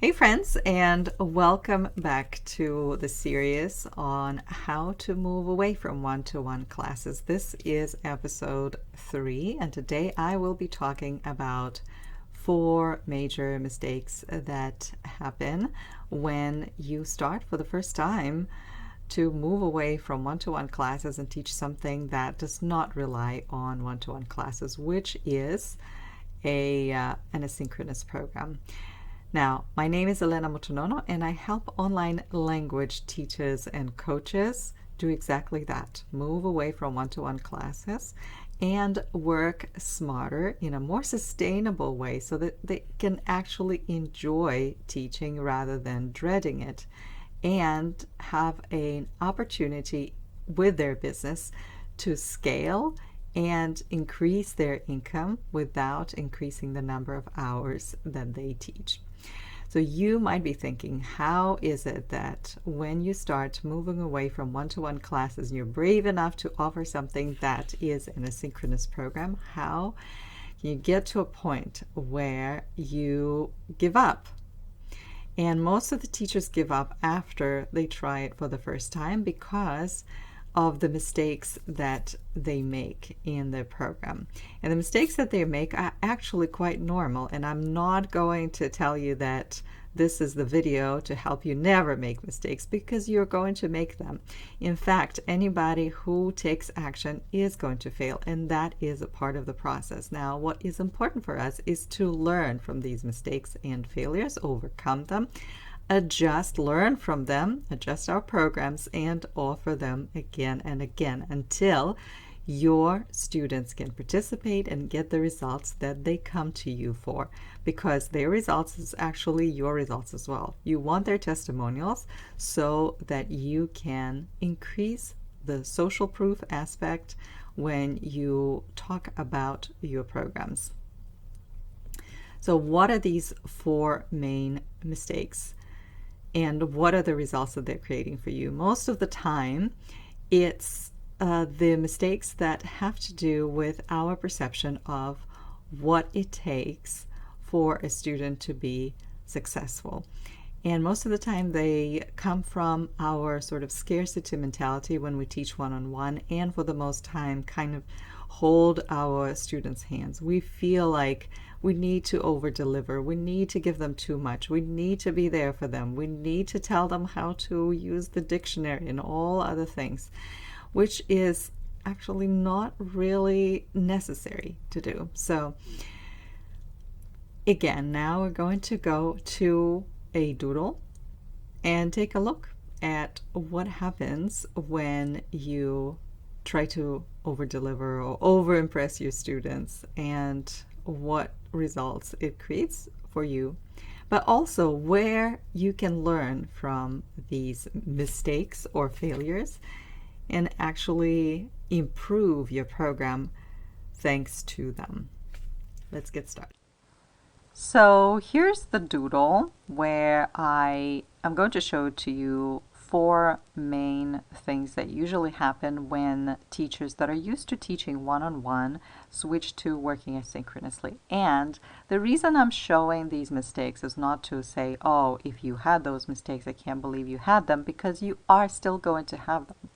Hey friends, and welcome back to the series on how to move away from one-to-one classes. This is episode 3, and today I will be talking about 4 major mistakes that happen when you start for the first time to move away from one-to-one classes and teach something that does not rely on one-to-one classes, which is an asynchronous program. Now, my name is Elena Motonono, and I help online language teachers and coaches do exactly that. Move away from one-to-one classes and work smarter in a more sustainable way so that they can actually enjoy teaching rather than dreading it, and have an opportunity with their business to scale and increase their income without increasing the number of hours that they teach. So you might be thinking, how is it that when you start moving away from one-to-one classes and you're brave enough to offer something that is an asynchronous program, how can you get to a point where you give up? And most of the teachers give up after they try it for the first time because of the mistakes that they make in the program. And the mistakes that they make are actually quite normal, and I'm not going to tell you that this is the video to help you never make mistakes, because you're going to make them. In fact, anybody who takes action is going to fail, and that is a part of the process. Now, what is important for us is to learn from these mistakes and failures, overcome them, adjust, learn from them, adjust our programs, and offer them again and again until your students can participate and get the results that they come to you for, because their results is actually your results as well. You want their testimonials so that you can increase the social proof aspect when you talk about your programs. So what are these 4 main mistakes? And what are the results that they're creating for you? Most of the time, it's the mistakes that have to do with our perception of what it takes for a student to be successful. And most of the time, they come from our sort of scarcity mentality when we teach one-on-one, and for the most time, kind of hold our students' hands. We feel like we need to over-deliver. We need to give them too much. We need to be there for them. We need to tell them how to use the dictionary and all other things, which is actually not really necessary to do. So again, now we're going to go to a doodle and take a look at what happens when you try to over-deliver or over-impress your students, and what results it creates for you, but also where you can learn from these mistakes or failures and actually improve your program thanks to them. Let's get started. So here's the doodle where I am going to show to you 4 main things that usually happen when teachers that are used to teaching one-on-one switch to working asynchronously. And the reason I'm showing these mistakes is not to say, oh, if you had those mistakes, I can't believe you had them, because you are still going to have them.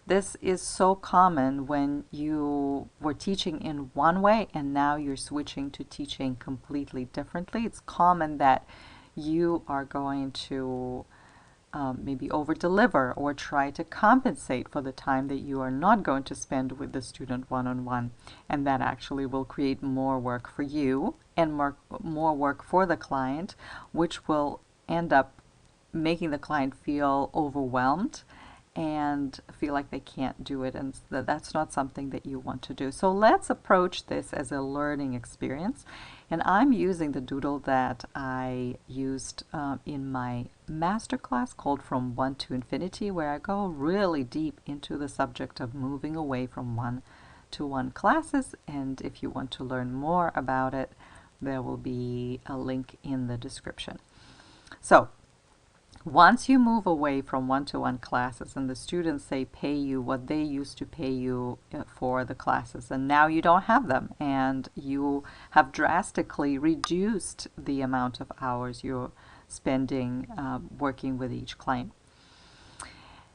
This is so common when you were teaching in one way and now you're switching to teaching completely differently. It's common that you are going to maybe over-deliver or try to compensate for the time that you are not going to spend with the student one-on-one. And that actually will create more work for you and more work for the client, which will end up making the client feel overwhelmed and feel like they can't do it, and that's not something that you want to do. So let's approach this as a learning experience, and I'm using the doodle that I used in my masterclass called From One to Infinity, where I go really deep into the subject of moving away from one-to-one classes, and if you want to learn more about it, there will be a link in the description. So Once you move away from one-to-one classes and the students say pay you what they used to pay you for the classes, and now you don't have them and you have drastically reduced the amount of hours you're spending working with each client,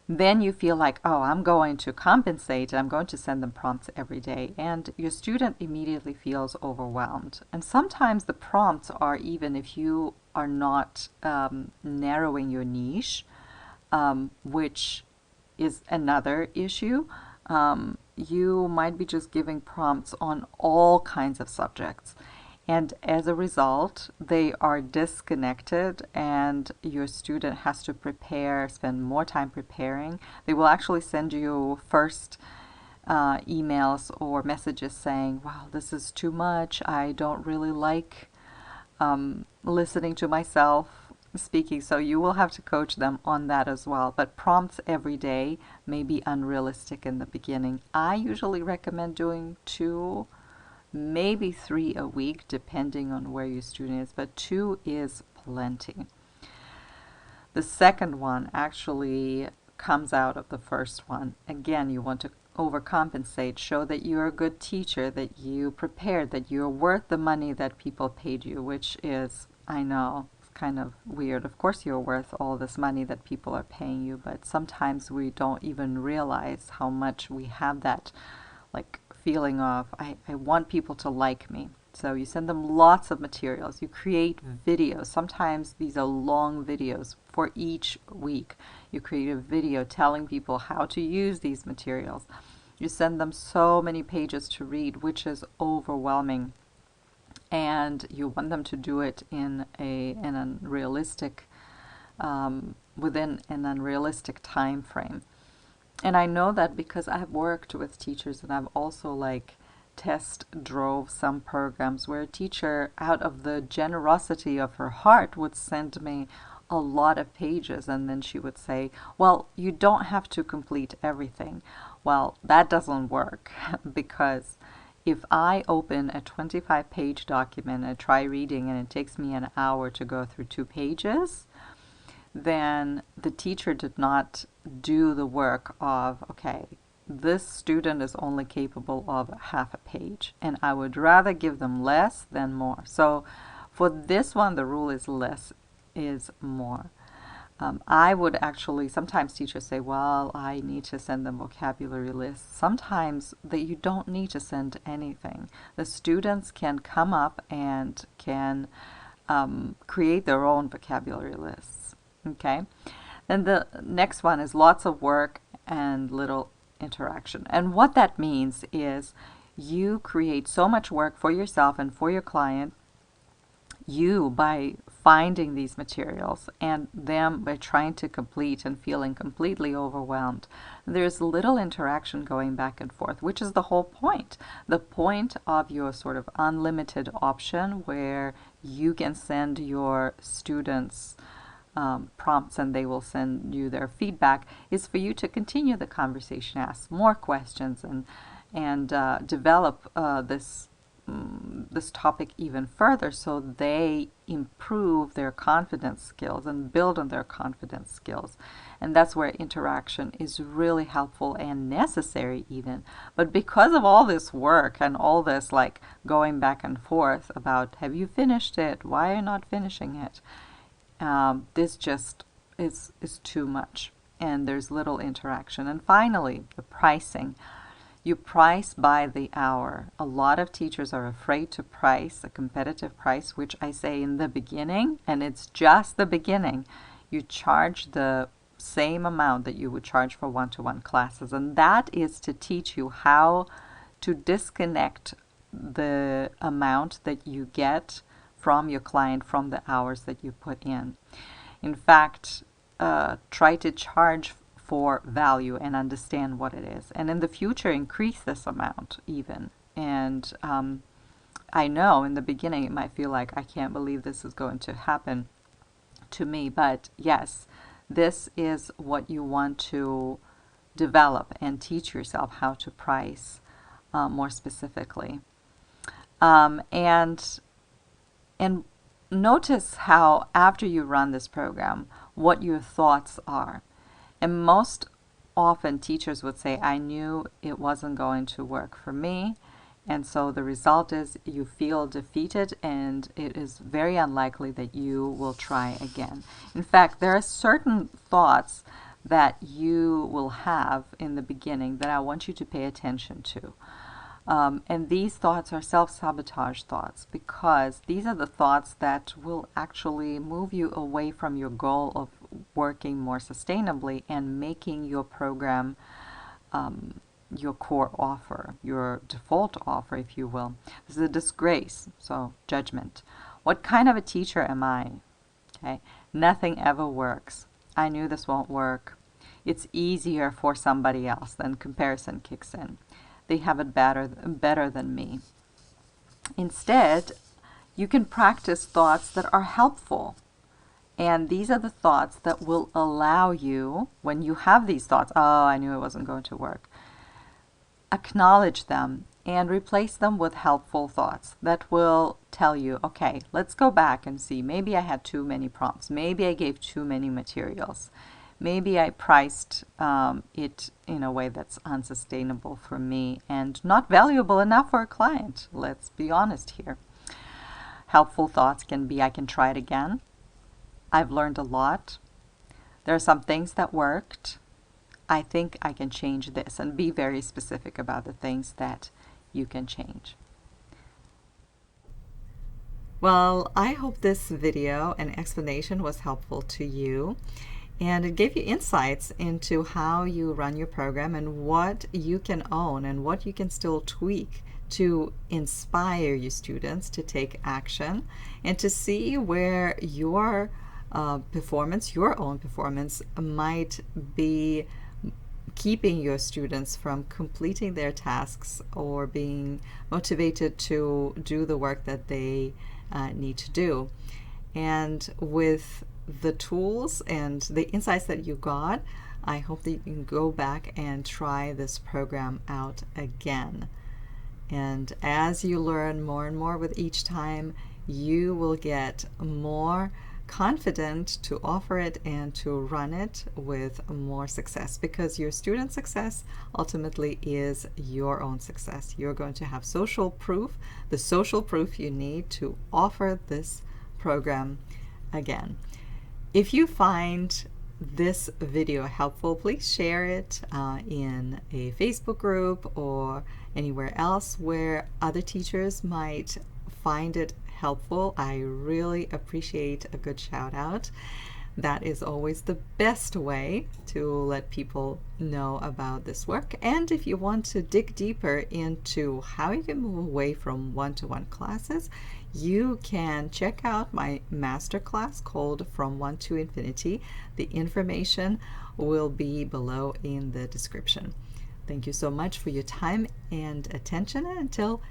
then you feel like, oh, I'm going to compensate. I'm going to send them prompts every day. And your student immediately feels overwhelmed. And sometimes the prompts are, even if you are not narrowing your niche, which is another issue, you might be just giving prompts on all kinds of subjects. And as a result, they are disconnected, and your student has to prepare, spend more time preparing. They will actually send you first emails or messages saying, wow, this is too much. I don't really like listening to myself speaking. So you will have to coach them on that as well. But prompts every day may be unrealistic in the beginning. I usually recommend doing 2, maybe 3 a week, depending on where your student is, but 2 is plenty. The second one actually comes out of the first one. Again, you want to overcompensate, show that you're a good teacher, that you prepared, that you're worth the money that people paid you, which is, I know, kind of weird. Of course you're worth all this money that people are paying you, but sometimes we don't even realize how much we have that like feeling of I want people to like me. So you send them lots of materials. You create videos. Sometimes these are long videos for each week. You create a video telling people how to use these materials. You send them so many pages to read, which is overwhelming. And you want them to do it in an unrealistic within an unrealistic time frame. And I know that because I've worked with teachers, and I've also like test drove some programs where a teacher, out of the generosity of her heart, would send me a lot of pages, and then she would say, well, you don't have to complete everything. Well, that doesn't work because if I open a 25-page document and try reading and it takes me an hour to go through 2 pages, then the teacher did not do the work of, okay, this student is only capable of half a page, and I would rather give them less than more. So for this one, the rule is less is more. I would actually, sometimes teachers say, well, I need to send them vocabulary lists. Sometimes that you don't need to send anything. The students can come up and can create their own vocabulary lists. Okay, then the next one is lots of work and little interaction. And what that means is you create so much work for yourself and for your client, you by finding these materials, and them by trying to complete and feeling completely overwhelmed. There's little interaction going back and forth, which is the whole point. The point of your sort of unlimited option where you can send your students prompts and they will send you their feedback is for you to continue the conversation, ask more questions, and develop this topic even further, so they improve their confidence skills and build on their confidence skills. And that's where interaction is really helpful and necessary even. But because of all this work and all this like going back and forth about, have you finished it? Why are you not finishing it? This just is too much, and there's little interaction. And finally, the pricing. You price by the hour. A lot of teachers are afraid to price a competitive price, which I say in the beginning, and it's just the beginning. You charge the same amount that you would charge for one-to-one classes, and that is to teach you how to disconnect the amount that you get from your client from the hours that you put in. In fact, try to charge for value and understand what it is, and in the future increase this amount even. And I know in the beginning it might feel like, I can't believe this is going to happen to me, but yes, this is what you want to develop and teach yourself how to price more specifically. And notice how after you run this program, what your thoughts are. And most often teachers would say, I knew it wasn't going to work for me. And so the result is you feel defeated, and it is very unlikely that you will try again. In fact, there are certain thoughts that you will have in the beginning that I want you to pay attention to. And these thoughts are self-sabotage thoughts, because these are the thoughts that will actually move you away from your goal of working more sustainably and making your program your core offer, your default offer, if you will. This is a disgrace, so judgment. What kind of a teacher am I? Okay, nothing ever works. I knew this won't work. It's easier for somebody else. Then comparison kicks in. They have it better than me. Instead, you can practice thoughts that are helpful. And these are the thoughts that will allow you, when you have these thoughts, oh, I knew it wasn't going to work, acknowledge them and replace them with helpful thoughts that will tell you, okay, let's go back and see. Maybe I had too many prompts. Maybe I gave too many materials. Maybe I priced it in a way that's unsustainable for me and not valuable enough for a client. Let's be honest here. Helpful thoughts can be, I can try it again. I've learned a lot. There are some things that worked. I think I can change this, and be very specific about the things that you can change. Well, I hope this video and explanation was helpful to you, and it gave you insights into how you run your program and what you can own and what you can still tweak to inspire your students to take action and to see where your performance, your own performance, might be keeping your students from completing their tasks or being motivated to do the work that they need to do. And with the tools and the insights that you got, I hope that you can go back and try this program out again. And as you learn more and more with each time, you will get more confident to offer it and to run it with more success, because your student success ultimately is your own success. You're going to have social proof, the social proof you need to offer this program again. If you find this video helpful, please share it in a Facebook group or anywhere else where other teachers might find it helpful. I really appreciate a good shout out. That is always the best way to let people know about this work. And if you want to dig deeper into how you can move away from one-to-one classes, you can check out my masterclass called From One to Infinity. The information will be below in the description. Thank you so much for your time and attention, and until